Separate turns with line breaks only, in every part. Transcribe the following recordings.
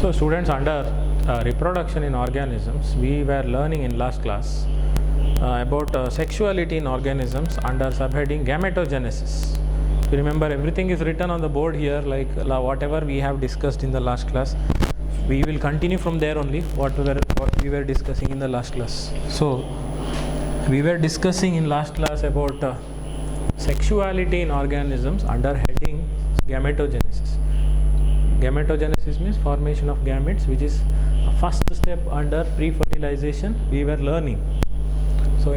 So students, under reproduction in organisms, we were learning in last class about sexuality in organisms under subheading gametogenesis. If you remember, everything is written on the board here, like whatever we have discussed in the last class. We will continue from there only, what we were discussing in the last class. So we were discussing in last class about sexuality in organisms under heading gametogenesis. Gametogenesis means formation of gametes, which is a first step under pre-fertilization we were learning. So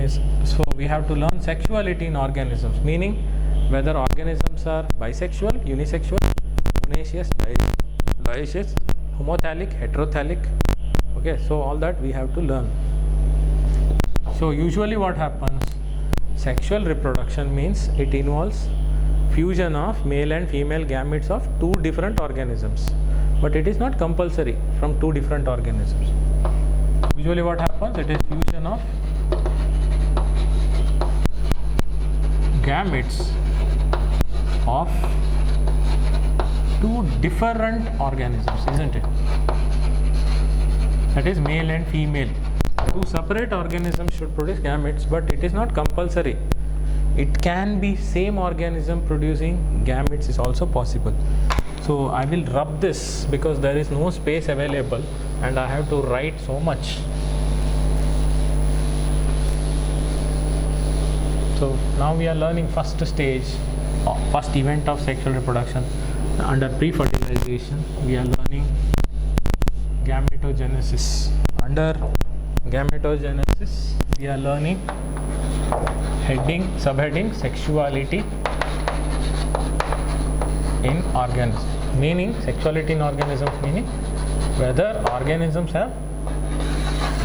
we have to learn sexuality in organisms, meaning whether organisms are bisexual, unisexual, monoecious, dioecious, homothallic, heterothallic. Okay, so all that we have to learn. So usually what happens, sexual reproduction means it involves fusion of male and female gametes of two different organisms, but it is not compulsory from two different organisms. Usually what happens, it is fusion of gametes of two different organisms, isn't it? That is male and female. Two separate organisms should produce gametes, but it is not compulsory. It can be same organism producing gametes is also possible. So I will rub this because there is no space available and I have to write so much. So now we are learning first stage, first event of sexual reproduction under pre-fertilization. We are learning gametogenesis. Under gametogenesis we are learning subheading sexuality in organisms, meaning sexuality in organisms, meaning whether organisms have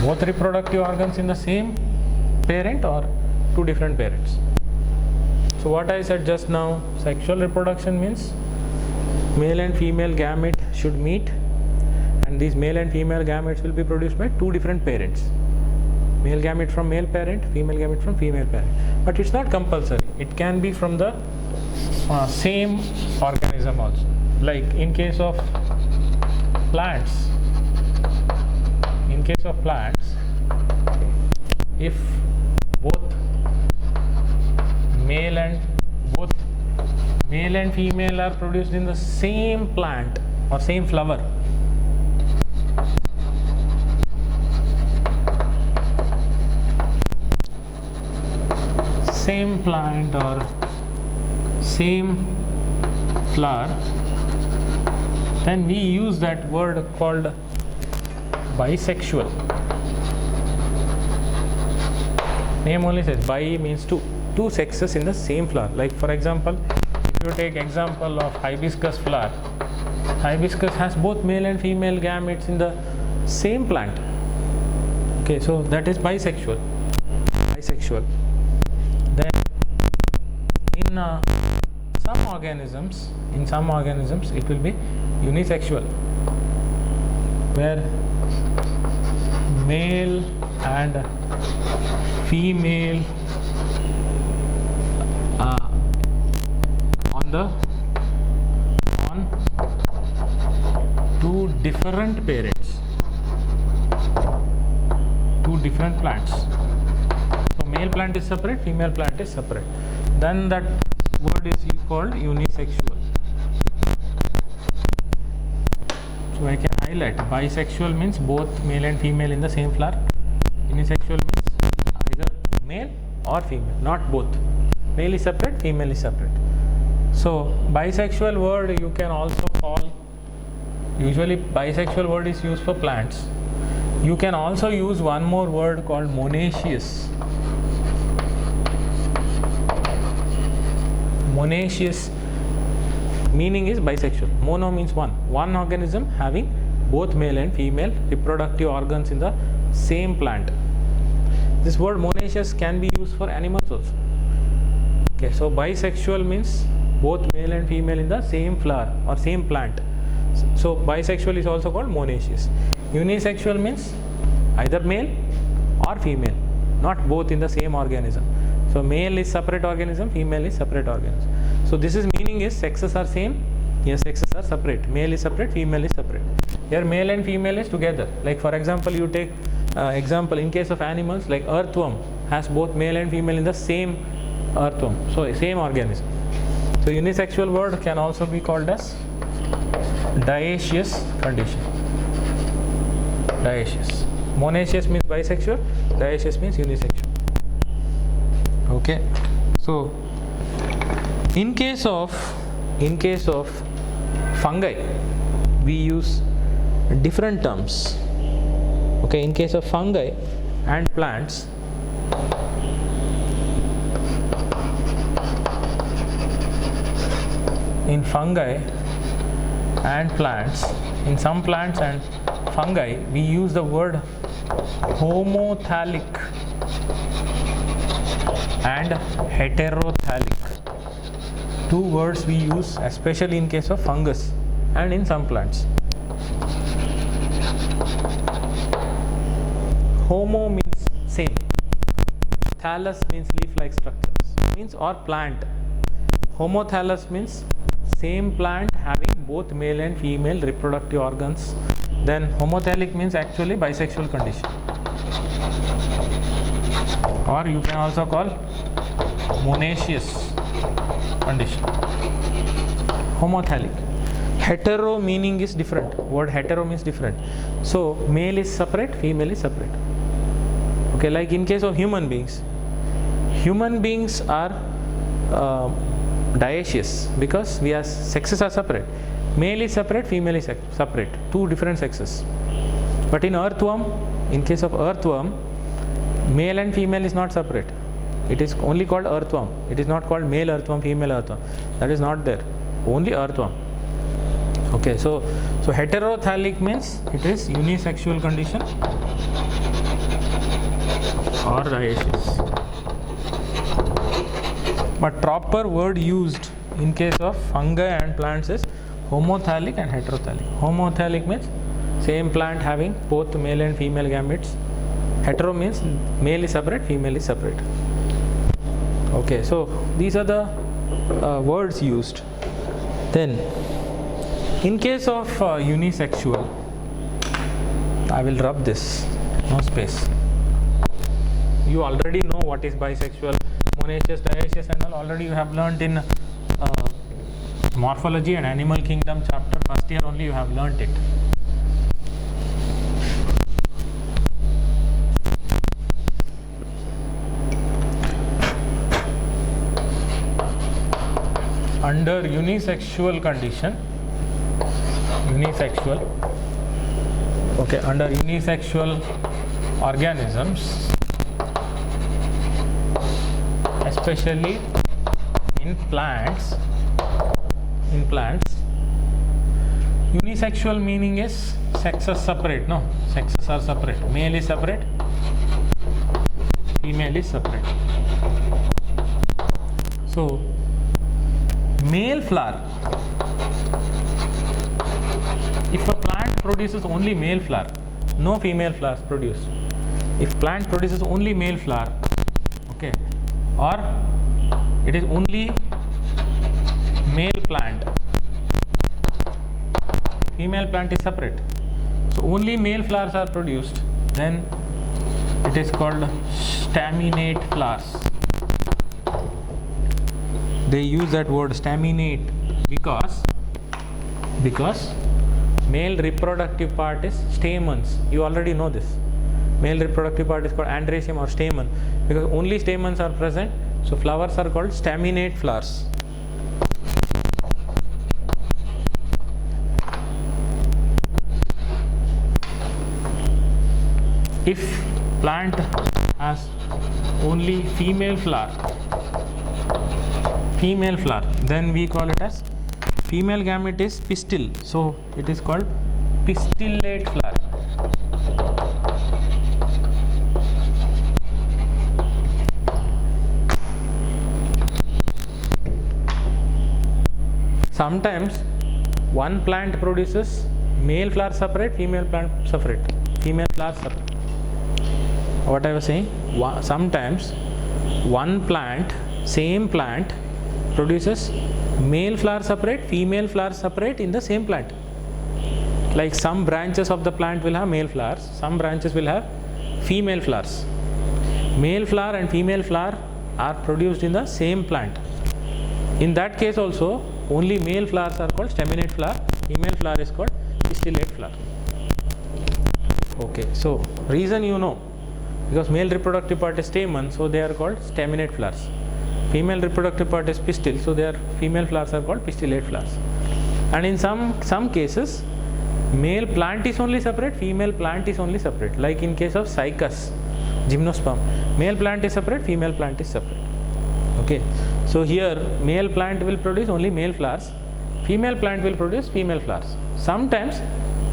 both reproductive organs in the same parent or two different parents. So what I said just now, sexual reproduction means male and female gamete should meet, and these male and female gametes will be produced by two different parents. Male gamete from male parent, female gamete from female parent. But it's not compulsory. It can be from the same organism also. Like in case of plants, if both male and female are produced in the same plant or same flower, same plant or same flower, then we use that word called bisexual. Name only says bi means two sexes in the same flower. Like for example, if you take example of hibiscus flower, hibiscus has both male and female gametes in the same plant. Okay, so that is bisexual. Then in some organisms it will be unisexual, where male and female on two different parents, two different plants. So male plant is separate, female plant is separate. Then that word is called unisexual. So I can highlight, bisexual means both male and female in the same flower. Unisexual means either male or female, not both. Male is separate, female is separate. So bisexual word you can also call, usually bisexual word is used for plants. You can also use one more word called monoecious. Monoecious meaning is bisexual. Mono means one organism having both male and female reproductive organs in the same plant. This word monoecious can be used for animals also. Okay, so bisexual means both male and female in the same flower or same plant. So bisexual is also called monoecious. Unisexual means either male or female, not both in the same organism. So male is separate organism, female is separate organism. So this is meaning is sexes are same, yes, sexes are separate. Male is separate, female is separate. Here male and female is together. Like for example, you take example in case of animals, like earthworm has both male and female in the same earthworm, so same organism. So unisexual word can also be called as dioecious condition. Dioecious. Monoecious means bisexual, dioecious means unisexual. Okay. So in case of fungi, we use different terms. Okay, in case of fungi and plants, in fungi and plants, in some plants and fungi, we use the word homothallic and heterothallic. Two words we use especially in case of fungus and in some plants. Homo means same, thallus means leaf-like structures, means or plant. Homothallus means same plant having both male and female reproductive organs. Then homothallic means actually bisexual condition, or you can also call monoecious condition. Homothallic. Hetero meaning is different. Word hetero means different. So male is separate, female is separate. Okay, like in case of human beings are dioecious because sexes are separate. Male is separate, female is separate, two different sexes. But in earthworm, in case of earthworm, male and female is not separate. It is only called earthworm. It is not called male earthworm, female earthworm. That is not there. Only earthworm. Okay, so heterothallic means it is unisexual condition or dioecious. But proper word used in case of fungi and plants is homothallic and heterothallic. Homothallic means same plant having both male and female gametes. Hetero means male is separate, female is separate. Okay, so these are the words used. Then in case of unisexual, I will rub this, no space. You already know what is bisexual, monoecious, dioecious and all. Already you have learnt in morphology and animal kingdom chapter, first year only you have learnt it. Under unisexual condition, under unisexual organisms, especially in plants, unisexual meaning is sexes separate, no? Sexes are separate. Male is separate, female is separate. So, male flower, if a plant produces only male flower, no female flowers produced. If plant produces only male flower, okay, or it is only male plant, female plant is separate, so only male flowers are produced, then it is called staminate flowers. They use that word staminate because male reproductive part is stamens. You already know this. Male reproductive part is called androecium or stamen because only stamens are present, so flowers are called staminate flowers. If plant has only female flower, then we call it as female gamete is pistil, so it is called pistillate flower. Sometimes one plant produces male flower separate, female plant separate, female flower separate. What I was saying, sometimes one plant, same plant produces male flower separate, female flower separate in the same plant. Like some branches of the plant will have male flowers, some branches will have female flowers. Male flower and female flower are produced in the same plant. In that case also, only male flowers are called staminate flower, female flower is called pistillate flower. Okay, so reason you know, because male reproductive part is stamen, so they are called staminate flowers. Female reproductive part is pistil, so their female flowers are called pistillate flowers. And in some cases, male plant is only separate, female plant is only separate. Like in case of cycas, gymnosperm, male plant is separate, female plant is separate. Okay, so here male plant will produce only male flowers, female plant will produce female flowers. Sometimes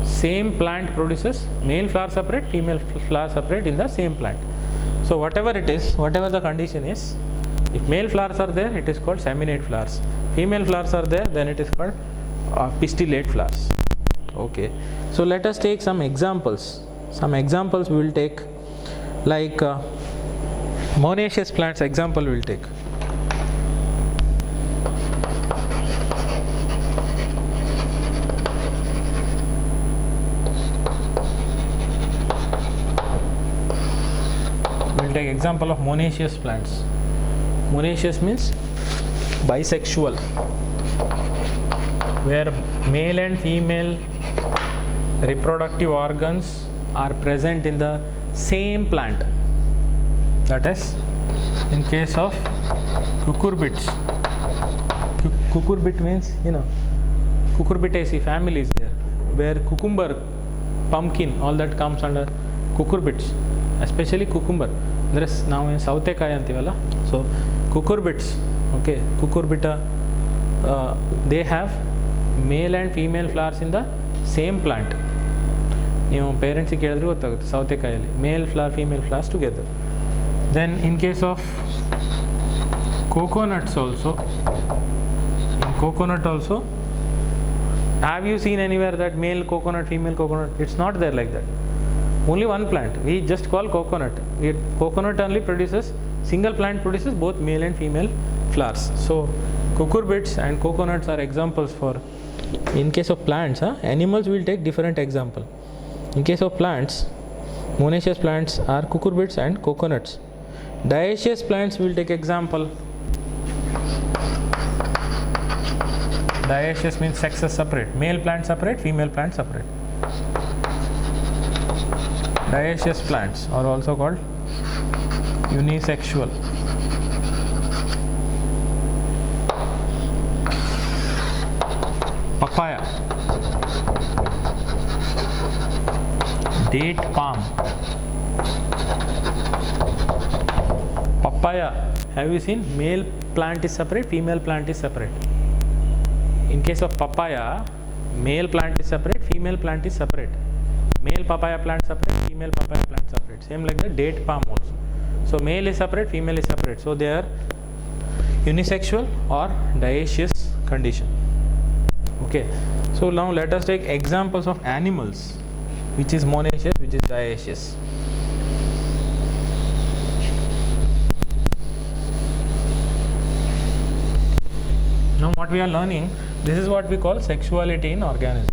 same plant produces male flower separate, female flower separate in the same plant. So whatever it is, whatever the condition is, if male flowers are there, it is called staminate flowers. Female flowers are there, then it is called pistillate flowers. Okay, so let us take some examples. Some examples we will take, like monoecious plants example we will take. We will take example of monoecious plants. Monoecious means bisexual, where male and female reproductive organs are present in the same plant. That is, in case of cucurbits. Cucurbit means, cucurbitaceae family is there, where cucumber, pumpkin, all that comes under cucurbits, especially cucumber. There is now in Sautekaya antivala. So cucurbits, okay, cucurbita, they have male and female flowers in the same plant. Parents ಕೇಳಿದ್ರೆ ಗೊತ್ತಾಗುತ್ತೆ ಸೌತೆಕಾಯಲ್ಲಿ male flower female flowers together. Then in case of coconuts also, in coconut also, have you seen anywhere that male coconut, female coconut? It's not there like that. Only one plant. We just call coconut. Coconut only produces, single plant produces both male and female flowers. So cucurbits and coconuts are examples for. In case of plants, animals will take different example. In case of plants, monoecious plants are cucurbits and coconuts. Dioecious plants will take example. Dioecious means sexes separate. Male plant separate, female plant separate. Dioecious plants are also called unisexual. Papaya, date palm. Papaya, have you seen male plant is separate, female plant is separate. In case of papaya, male plant is separate, female plant is separate. Male papaya plant separate, female papaya plant separate. Same like the date palm also. So male is separate, female is separate. So they are unisexual or dioecious condition. Okay, so now let us take examples of animals, which is monoecious, which is dioecious. Now what we are learning, this is what we call sexuality in organisms.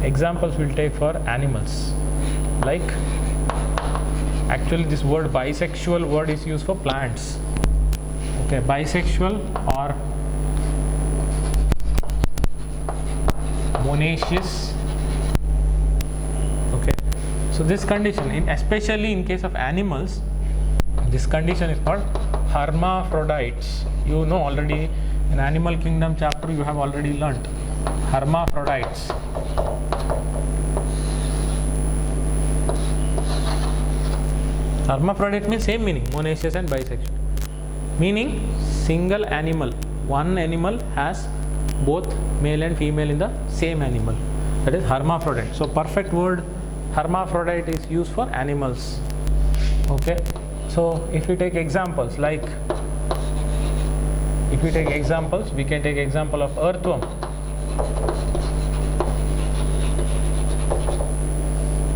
Examples we'll take for animals. Like, actually this word bisexual word is used for plants. Okay, bisexual or monoecious. Okay, so this condition, especially in case of animals, this condition is called hermaphrodites. You know already in Animal Kingdom chapter you have already learnt hermaphrodites. Hermaphrodite means same meaning, monoecious and bisexual. Meaning single animal, one animal has both male and female in the same animal. That is hermaphrodite. So perfect word hermaphrodite is used for animals. Okay. So if we take examples, like if we take examples, we can take example of earthworm.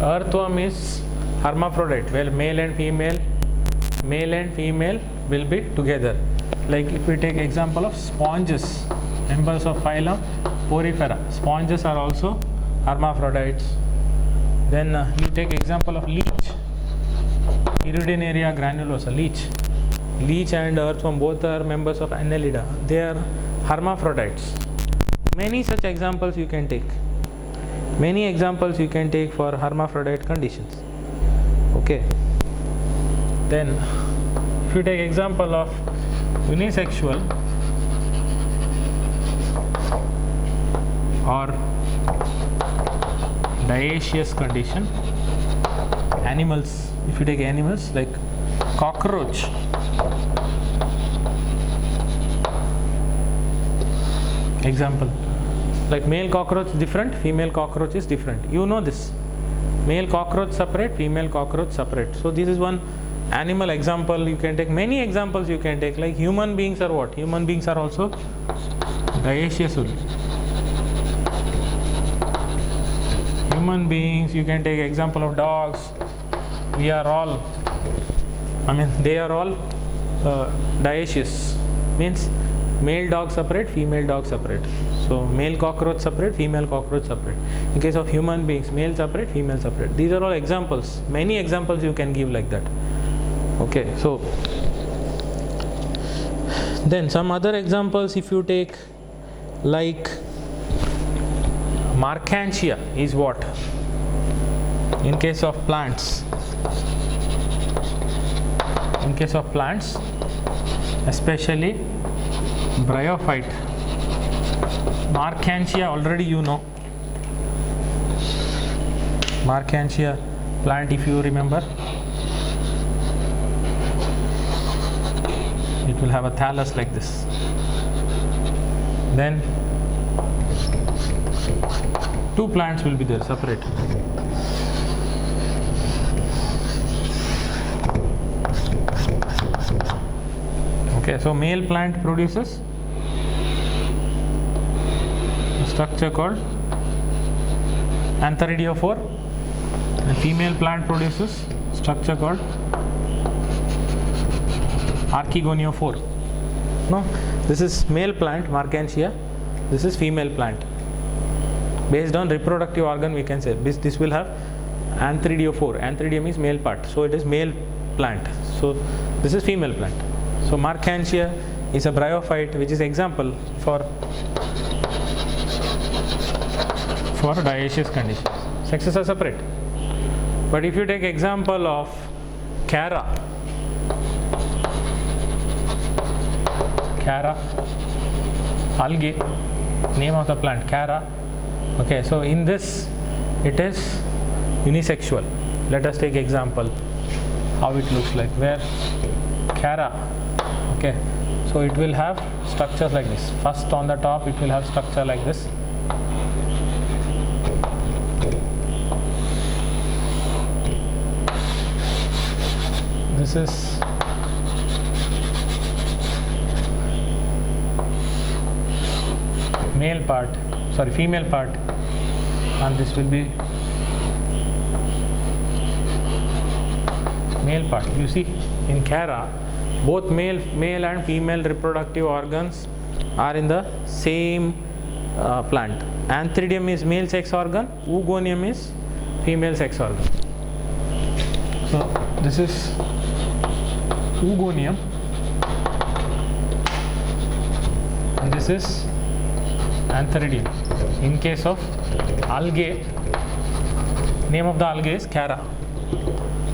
Earthworm is hermaphrodite, where male and female male and female will be together. Like if we take example of sponges, members of phylum Porifera. Sponges are also hermaphrodites. Then you take example of leech, Iridinaria granulosa, leech and earthworm both are members of Annelida. They are hermaphrodites. Many such examples you can take. Many examples you can take for hermaphrodite conditions. Okay. Then if you take example of unisexual or dioecious condition, animals, if you take animals like cockroach, example, like male cockroach is different, female cockroach is different. You know this. Male cockroach separate, female cockroach separate. So this is one animal example. You can take many examples you can take, like human beings are what? Human beings are also dioecious only. Human beings, you can take example of dogs. We are all, they are all dioecious. Means male dog separate, female dog separate. So male cockroach separate, female cockroach separate. In case of human beings, male separate, female separate. These are all examples. Many examples you can give like that. Okay, so then some other examples if you take, like Marchantia is what? In case of plants. In case of plants, especially bryophyte. Marchantia already you know. Marchantia plant, if you remember, it will have a thallus like this. Then two plants will be there separate. Okay, so male plant produces a structure called antheridiophore, and female plant produces structure called archegoniophore. No, this is male plant Marchantia, this is female plant. Based on reproductive organ we can say this will have antheridiophore. Antheridium is male part, so it is male plant. So this is female plant. So Marchantia is a bryophyte, which is example for dioecious conditions. Sexes are separate. But if you take example of Chara algae, name of the plant Chara. Okay, so in this it is unisexual. Let us take example how it looks like, where Chara, okay, so it will have structures like this. First on the top it will have structure like this. This is female part, and this will be male part. You see, in Chara, both male and female reproductive organs are in the same plant. Antheridium is male sex organ, Oogonium is female sex organ. So this is Oogonium, and this is Antheridium. In case of algae, name of the algae is Chara.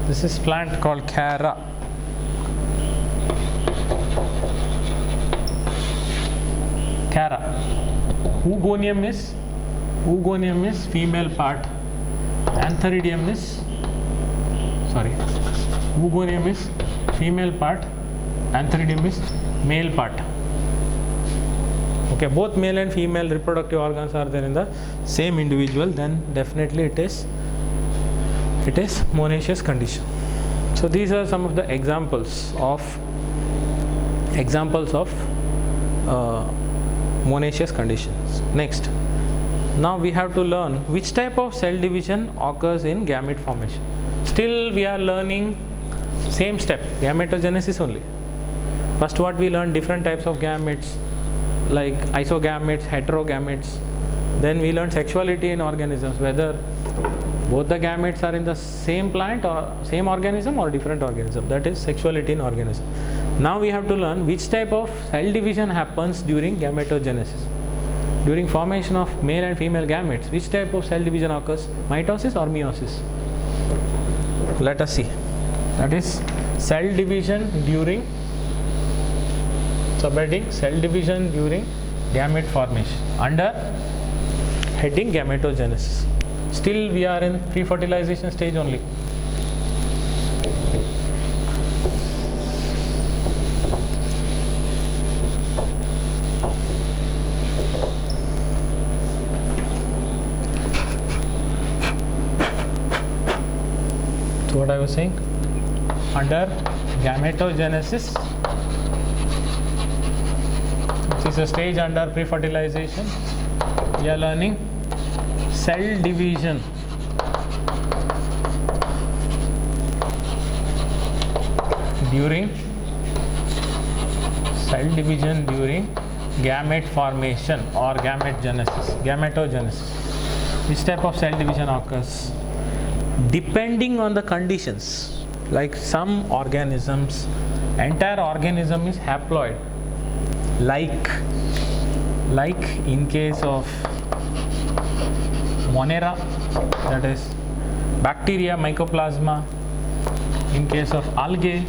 This is plant called Chara. Oogonium is female part. Antheridium is Oogonium is female part. Antheridium is male part. Okay, both male and female reproductive organs are there in the same individual, then definitely it is monoecious condition. So these are some of the examples of monoecious conditions. Next, now we have to learn which type of cell division occurs in gamete formation. Still we are learning Same step, gametogenesis only. First what we learned, different types of gametes like isogametes, heterogametes. Then we learned sexuality in organisms, whether both the gametes are in the same plant or same organism or different organism. That is sexuality in organism. Now we have to learn which type of cell division happens during gametogenesis. During formation of male and female gametes, which type of cell division occurs? Mitosis or meiosis? Let us see. That is cell division during subheading cell division during gamete formation under heading gametogenesis. Still we are in pre-fertilization stage only. So what I was saying, under gametogenesis, which is a stage under pre-fertilization, we are learning cell division during gamete formation or gametogenesis. Which type of cell division occurs? Depending on the conditions, like some organisms, entire organism is haploid, like in case of Monera, that is bacteria, mycoplasma, in case of algae,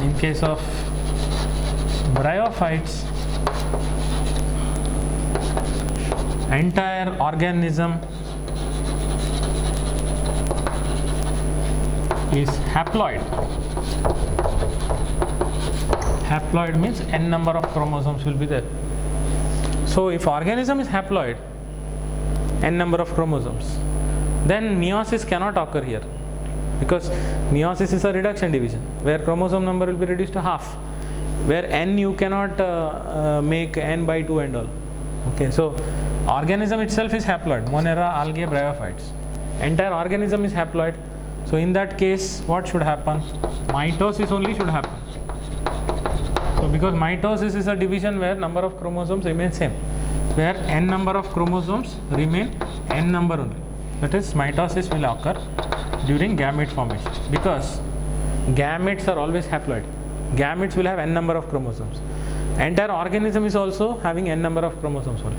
in case of bryophytes, entire organism is haploid. Haploid means n number of chromosomes will be there. So if organism is haploid, n number of chromosomes, then meiosis cannot occur here, because meiosis is a reduction division where chromosome number will be reduced to half, where n you cannot make n by 2 and all. Okay, so organism itself is haploid, Monera, algae, bryophytes. Entire organism is haploid. So in that case, what should happen? Mitosis only should happen. So because mitosis is a division where number of chromosomes remain same, where n number of chromosomes remain n number only. That is, mitosis will occur during gamete formation, because gametes are always haploid. Gametes will have n number of chromosomes. Entire organism is also having n number of chromosomes only.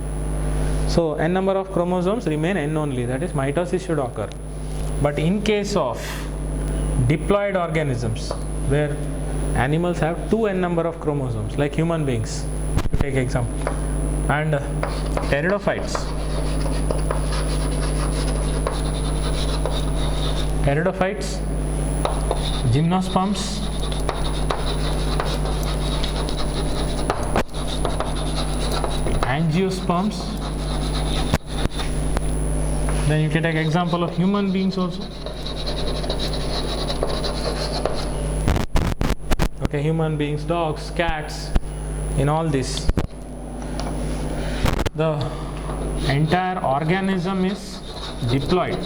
So n number of chromosomes remain n only. That is, mitosis should occur. But in case of diploid organisms, where animals have 2n number of chromosomes, like human beings, to take example, and pteridophytes, gymnosperms, angiosperms. Then you can take example of human beings also. Okay, human beings, dogs, cats, in all this, the entire organism is diploid.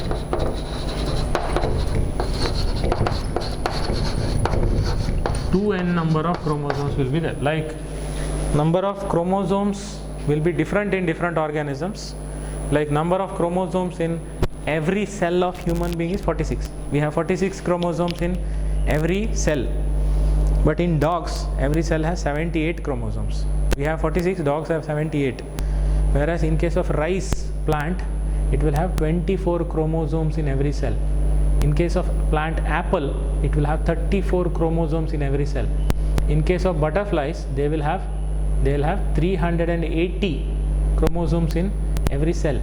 Two n number of chromosomes will be there. Like, number of chromosomes will be different in different organisms. Like, number of chromosomes in every cell of human being is 46. We have 46 chromosomes in every cell. But in dogs, every cell has 78 chromosomes. We have 46, dogs have 78. Whereas in case of rice plant, it will have 24 chromosomes in every cell. In case of plant apple, it will have 34 chromosomes in every cell. In case of butterflies, they will have 380 chromosomes in every cell.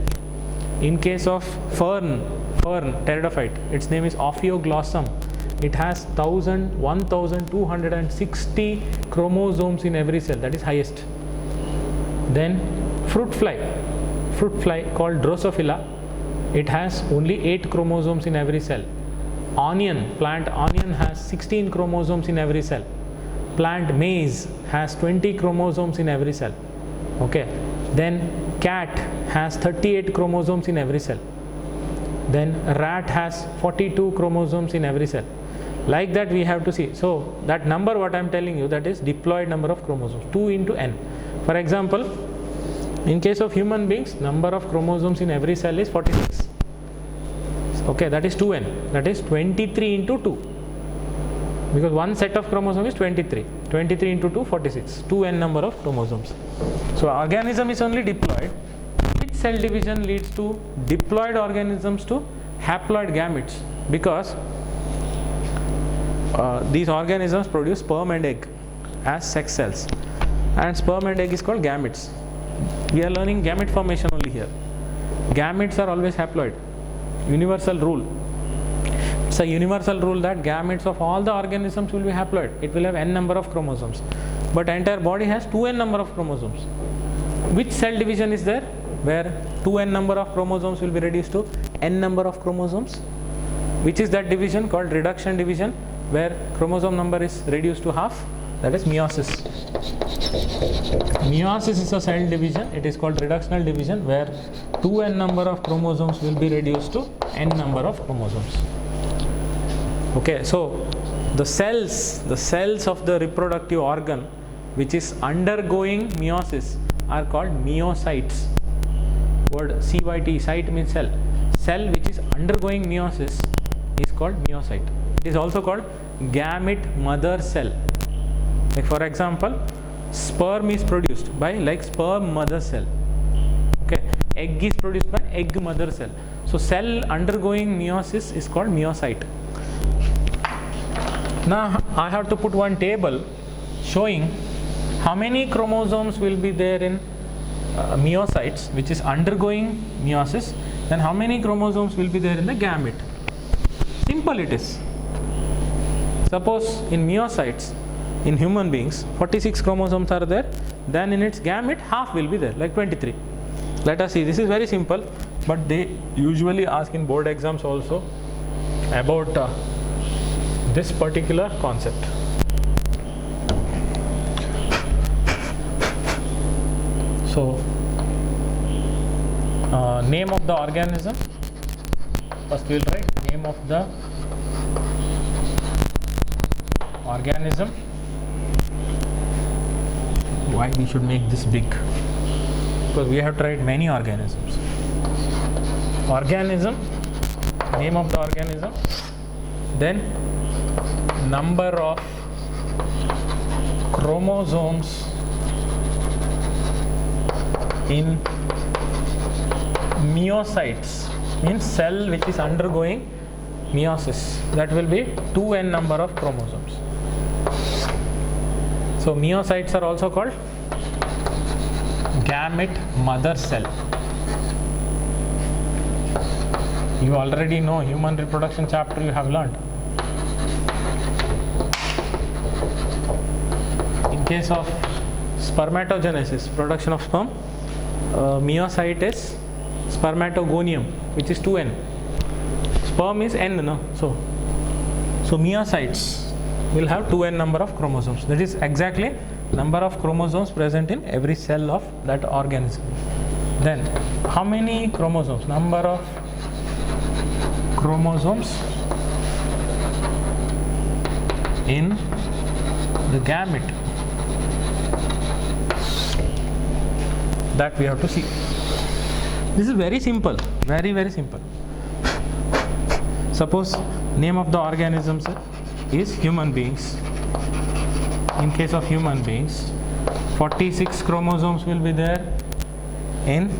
In case of fern pteridophyte, its name is Ophioglossum. It has 1260 chromosomes in every cell. That is highest. Then fruit fly called Drosophila. It has only 8 chromosomes in every cell. Plant onion has 16 chromosomes in every cell. Plant maize has 20 chromosomes in every cell. Okay. Then cat has 38 chromosomes in every cell. Then rat has 42 chromosomes in every cell. Like that we have to see. So that number what I am telling you, that is diploid number of chromosomes, 2 into n. For example, in case of human beings, number of chromosomes in every cell is 46. Okay, that is 2n, that is 23 into 2, because one set of chromosomes is 23. 23 into 2, 46, 2n number of chromosomes. So organism is only diploid. Which cell division leads to diploid organisms to haploid gametes? Because these organisms produce sperm and egg as sex cells, and sperm and egg is called gametes. We are learning gamete formation only here. Gametes are always haploid. Universal rule. It's a universal rule that gametes of all the organisms will be haploid. It will have n number of chromosomes. But entire body has 2n number of chromosomes. Which cell division is there where 2n number of chromosomes will be reduced to n number of chromosomes? Which is that division? Called reduction division, where chromosome number is reduced to half. That is meiosis. Meiosis is a cell division. It is called reductional division, where 2n number of chromosomes will be reduced to n number of chromosomes. Okay, so the cells of the reproductive organ which is undergoing meiosis are called meiocytes. Word CYT, cyte means cell. Cell which is undergoing meiosis is called meiocyte. It is also called gamete mother cell. Like for example, sperm is produced by like sperm mother cell. Okay, egg is produced by egg mother cell. So cell undergoing meiosis is called meiocyte. Now I have to put one table showing how many chromosomes will be there in meiocytes which is undergoing meiosis, then how many chromosomes will be there in the gamete. Simple it is. Suppose in meiocytes, in human beings, 46 chromosomes are there, then in its gamete half will be there, like 23. Let us see, this is very simple, but they usually ask in board exams also about this particular concept. So name of the organism, first we will write name of the organism. Why we should make this big? Because we have to write many organisms. Organism, name of the organism, then number of chromosomes in meiocytes, means cell which is undergoing meiosis, that will be 2n number of chromosomes. So meiocytes are also called gamete mother cell. You already know human reproduction chapter, you have learned. In case of spermatogenesis, production of sperm, meiocyte is spermatogonium, which is 2n. Sperm is n, no? So meiocytes will have 2n number of chromosomes. That is exactly number of chromosomes present in every cell of that organism. Then how many chromosomes? Number of chromosomes in the gamete, that we have to see. This is very simple, very simple. Suppose name of the organisms is human beings. In case of human beings, 46 chromosomes will be there in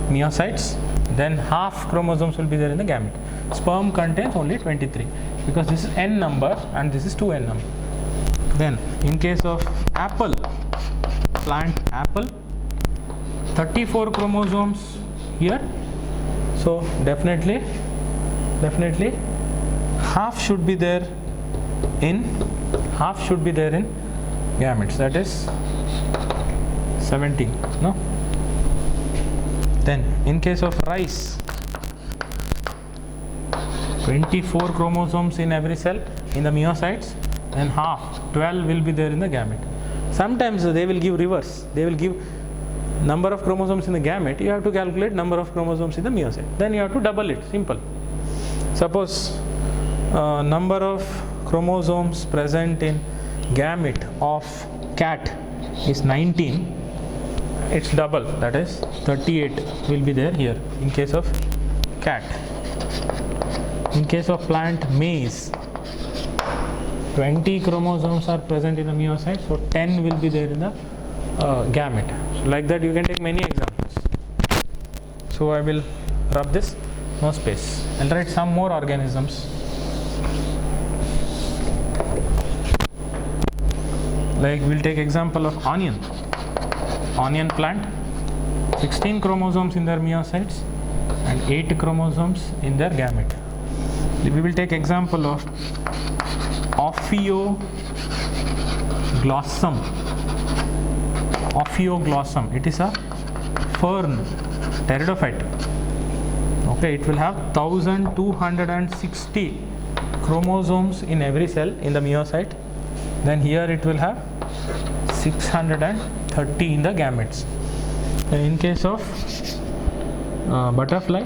meiocytes, then half chromosomes will be there in the gamete. Sperm contains only 23 because this is n number and this is 2n number. Then in case of apple, plant apple, 34 chromosomes here. So definitely half should be there in gametes, that is 17, no? Then in case of rice, 24 chromosomes in every cell in the meiocytes, and half 12 will be there in the gamete. Sometimes they will give reverse, they will give number of chromosomes in the gamete, you have to calculate number of chromosomes in the meiocyte, then you have to double it, simple. Suppose number of chromosomes present in gamete of cat is 19, its double, that is 38, will be there here in case of cat. In case of plant maize, 20 chromosomes are present in the meiocyte, so 10 will be there in the gamete. So like that you can take many examples. So I will rub this, no space. I'll write some more organisms. Like we'll take example of onion plant, 16 chromosomes in their meiocytes and 8 chromosomes in their gamete. We will take example of Ophioglossum. It is a fern, pteridophyte. Okay, it will have 1260 chromosomes in every cell in the meiocyte. Then here it will have 630 in the gametes. In case of butterfly,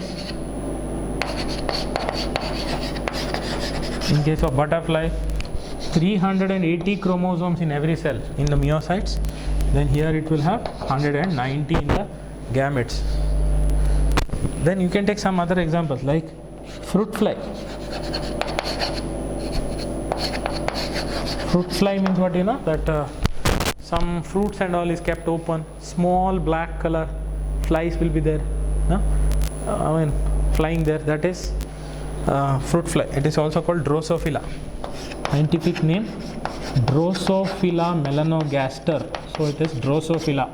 380 chromosomes in every cell in the meiocytes. Then here it will have 190 in the gametes. Then you can take some other examples like fruit fly. Fruit fly means what, you know, that some fruits and all is kept open, small black color flies will be there, flying there, that is fruit fly. It is also called Drosophila. Scientific name Drosophila melanogaster. So it is Drosophila.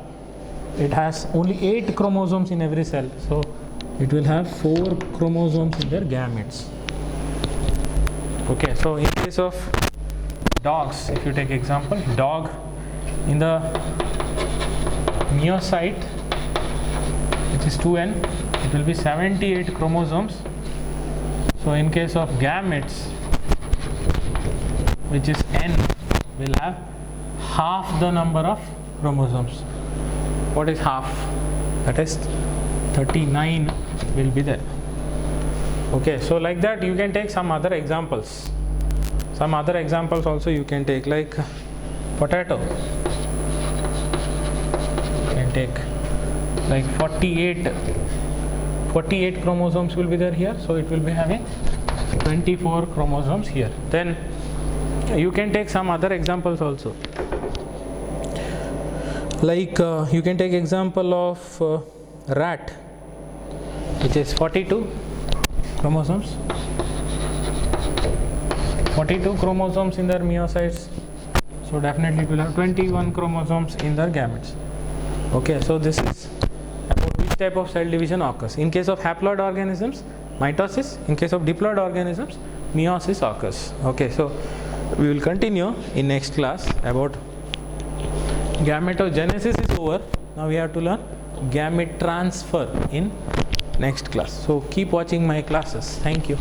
It has only 8 chromosomes in every cell, so it will have 4 chromosomes in their gametes. Okay, so in case of dogs, if you take example, dog in the meiocyte, which is 2n, it will be 78 chromosomes. So in case of gametes, which is n, will have half the number of chromosomes. What is half? That is 39 will be there. Okay, so like that you can take some other examples. Some other examples also you can take, like potato. You can take like 48 chromosomes will be there here, so it will be having 24 chromosomes here. Then you can take some other examples also, like you can take example of rat, which is 42 chromosomes. 42 chromosomes in their meiocytes, so definitely it will have 21 chromosomes in their gametes. Okay, so this is about which type of cell division occurs. In case of haploid organisms, mitosis. In case of diploid organisms, meiosis occurs. Okay, so we will continue in next class about gametogenesis is over. Now we have to learn gamete transfer in next class. So keep watching my classes. Thank you.